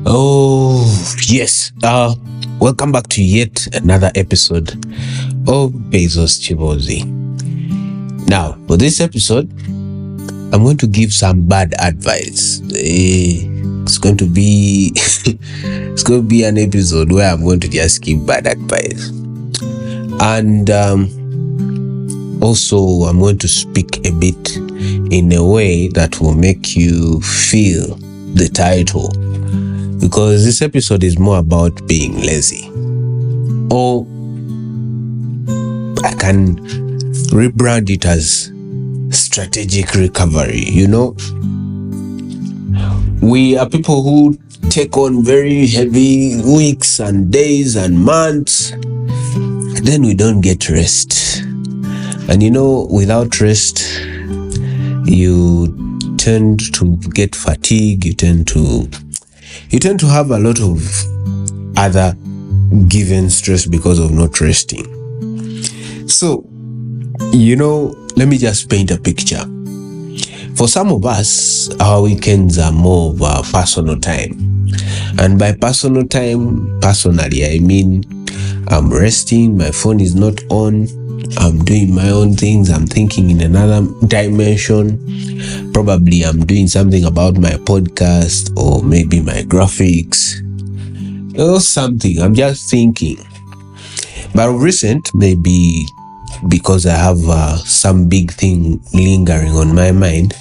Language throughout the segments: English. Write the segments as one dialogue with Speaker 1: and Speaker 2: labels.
Speaker 1: Oh, yes. Welcome back to yet another episode of Beizzo's Chibozi. Now, for this episode, I'm going to give some bad advice. It's going to be an episode where I'm going to just give bad advice. And also, I'm going to speak a bit in a way that will make you feel the title. Because this episode is more about being lazy. Or I can rebrand it as strategic recovery. We are people who take on very heavy weeks and days and months, and then we don't get rest. And without rest, you tend to get fatigue, you tend to have a lot of other given stress because of not resting. So, let me just paint a picture. For some of us, our weekends are more of a personal time. And by personal time, personally, I mean I'm resting, my phone is not on, I'm doing my own things, I'm thinking in another dimension. Probably I'm doing something about my podcast or maybe my graphics or something. I'm just thinking. But recent, maybe because I have some big thing lingering on my mind,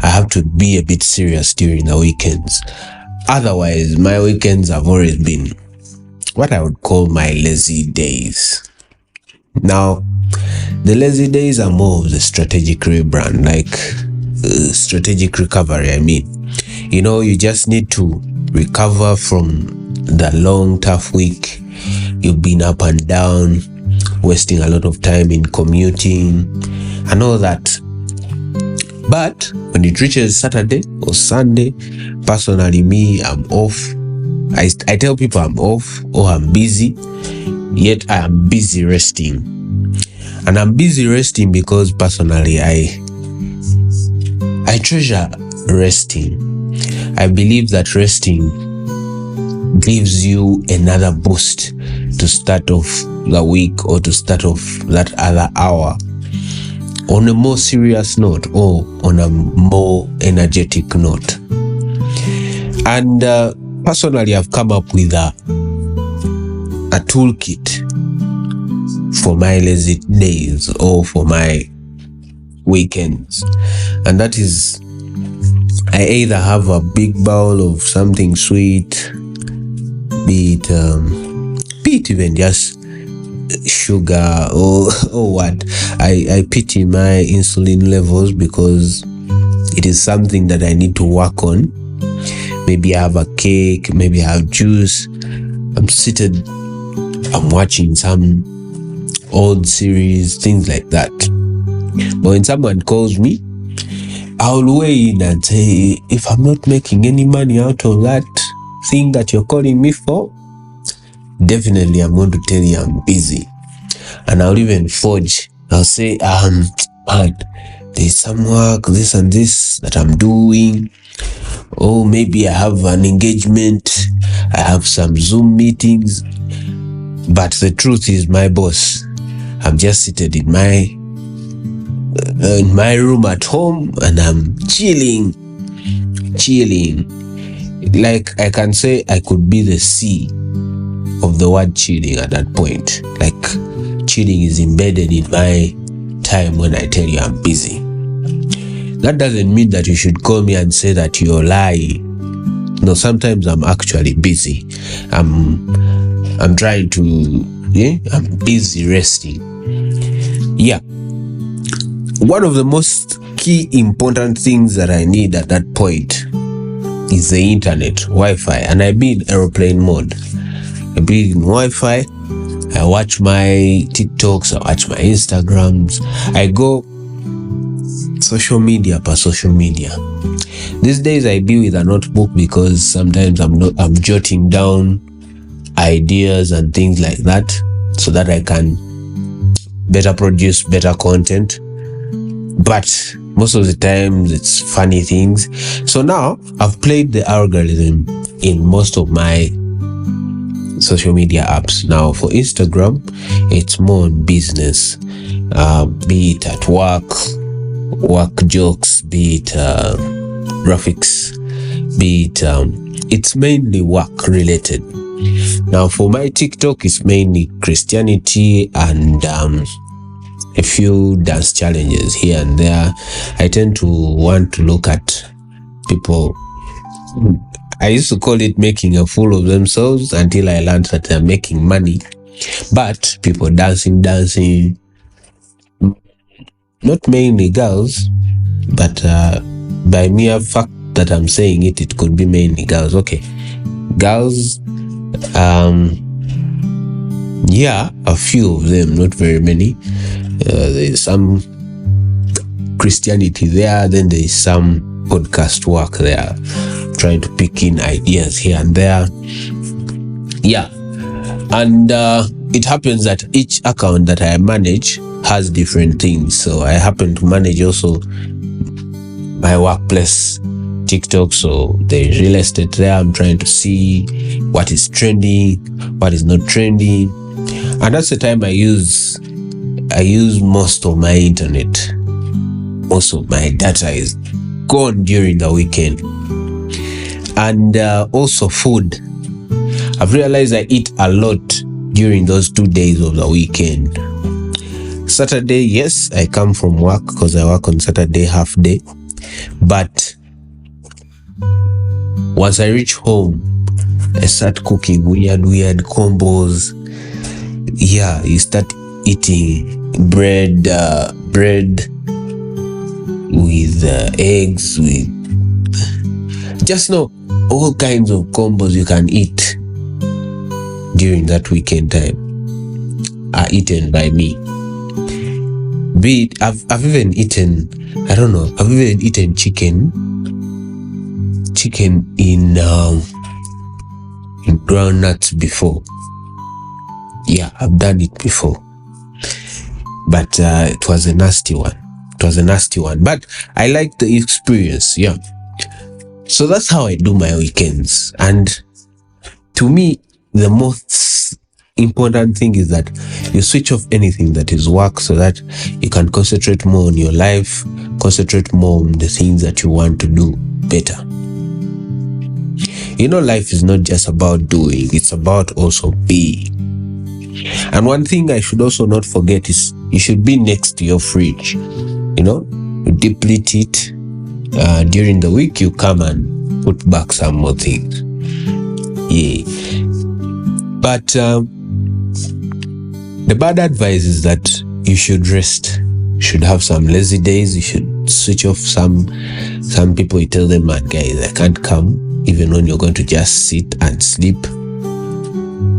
Speaker 1: I have to be a bit serious during the weekends. Otherwise, my weekends have always been what I would call my lazy days. Now, the lazy days are more of the strategic rebrand, like strategic recovery. I mean, you just need to recover from the long, tough week. You've been up and down, wasting a lot of time in commuting and all that. But when it reaches Saturday or Sunday, personally, me, I'm off. I tell people I'm off or I'm busy, yet I am busy resting. And I'm busy resting because personally, I treasure resting. I believe that resting gives you another boost to start off the week or to start off that other hour on a more serious note or on a more energetic note. And personally, I've come up with a toolkit for my lazy days or for my weekends. And that is, I either have a big bowl of something sweet, be it even just sugar or what. I pity my insulin levels because it is something that I need to work on. Maybe I have a cake, maybe I have juice. I'm seated, I'm watching some old series, things like that. But when someone calls me, I'll weigh in and say, if I'm not making any money out of that thing that you're calling me for, definitely I'm going to tell you I'm busy. And I'll even forge. I'll say, man, there's some work, this and this that I'm doing. Or maybe I have an engagement, I have some Zoom meetings. But the truth is, my boss, I'm just seated in my room at home and I'm chilling. Like I can say I could be the C of the word chilling at that point. Like chilling is embedded in my time when I tell you I'm busy. That doesn't mean that you should call me and say that you're lying. No, sometimes I'm actually busy. I'm trying to, I'm busy resting. Yeah. One of the most key important things that I need at that point is the internet, Wi-Fi, and I be in airplane mode. I be in Wi-Fi, I watch my TikToks, I watch my Instagrams, I go social media per social media. These days I be with a notebook because sometimes I'm jotting down ideas and things like that so that I can better produce better content. But Most of the times it's funny things. So now I've played the algorithm in most of my social media apps. Now for Instagram, it's more on business, be it at work jokes, be it graphics, be it it's mainly work related. Now for my TikTok, it's mainly Christianity and a few dance challenges here and there. I tend to want to look at people. I used to call it making a fool of themselves until I learned that they're making money. But people dancing, not mainly girls, but by mere fact that I'm saying it, it could be mainly girls. Okay, girls, yeah, a few of them, not very many. There's some Christianity there, then there's some podcast work there, trying to pick in ideas here and there. Yeah, and it happens that each account that I manage has different things. So I happen to manage also my workplace TikTok, so there's real estate there. I'm trying to see what is trending, what is not trending, and that's the time I use most of my internet. Most of my data is gone during the weekend. And also food. I've realized I eat a lot during those 2 days of the weekend. Saturday, yes, I come from work because I work on Saturday half day. But once I reach home, I start cooking weird combos. Yeah, you start eating bread with eggs, with just all kinds of combos you can eat during that weekend time are eaten by me. Be it, I've even eaten, I've even eaten chicken in groundnuts before. Yeah, I've done it before, but it was a nasty one. But I like the experience. Yeah, so that's how I do my weekends. And to me, the most important thing is that you switch off anything that is work so that you can concentrate more on your life, concentrate more on the things that you want to do better. Life is not just about doing, it's about also being. And one thing I should also not forget is you should be next to your fridge. You deplete it. During the week, you come and put back some more things. Yeah. But the bad advice is that you should rest. You should have some lazy days. You should switch off. Some people, you tell them, man, guys, I can't come, even when you're going to just sit and sleep.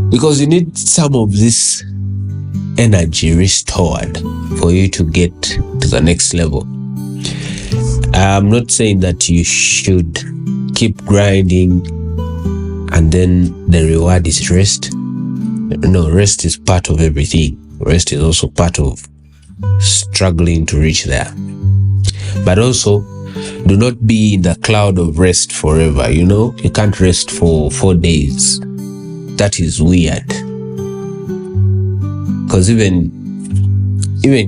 Speaker 1: Because you need some of this energy restored for you to get to the next level. I'm not saying that you should keep grinding and then the reward is rest. No, rest is part of everything. Rest is also part of struggling to reach there. But also, do not be in the cloud of rest forever. You can't rest for 4 days. That is weird. Because even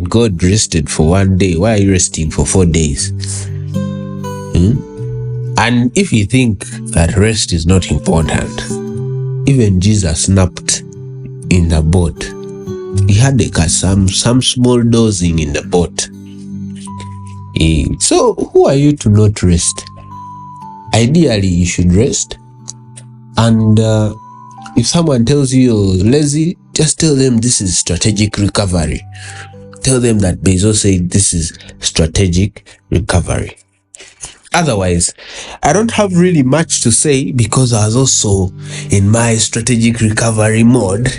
Speaker 1: God rested for 1 day. Why are you resting for 4 days? And if you think that rest is not important, even Jesus napped in the boat. He had some small dosing in the boat. So who are you to not rest? Ideally, you should rest. And if someone tells you you're lazy, just tell them this is strategic recovery. Tell them that Beizzo said this is strategic recovery. Otherwise, I don't have really much to say because I was also in my strategic recovery mode,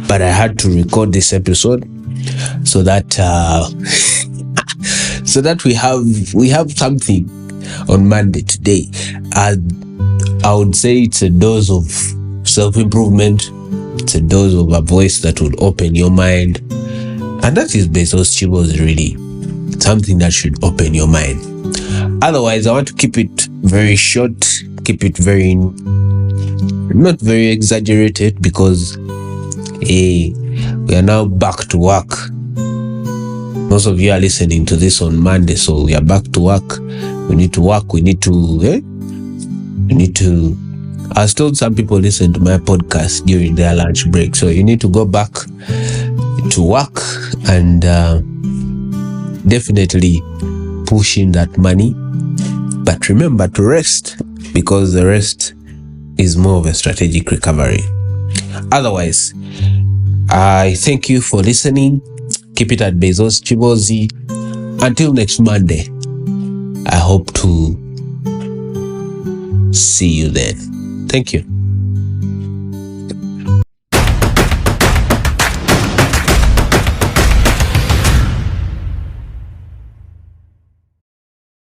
Speaker 1: but I had to record this episode so that we have something on Monday today. I would say it's a dose of self-improvement. It's a dose of a voice that would open your mind. And that is Beizzo's Chibos, really. It's something that should open your mind. Otherwise, I want to keep it very short, keep it very, not very exaggerated, because we are now back to work. Most of you are listening to this on Monday, so we are back to work. We need to work. We need to. I was told some people listen to my podcast during their lunch break, so you need to go back to work and definitely push in that money. But remember to rest, because the rest is more of a strategic recovery. Otherwise, I thank you for listening. Keep it at Beizzo's Chibozi. Until next Monday, I hope to see you then. Thank you.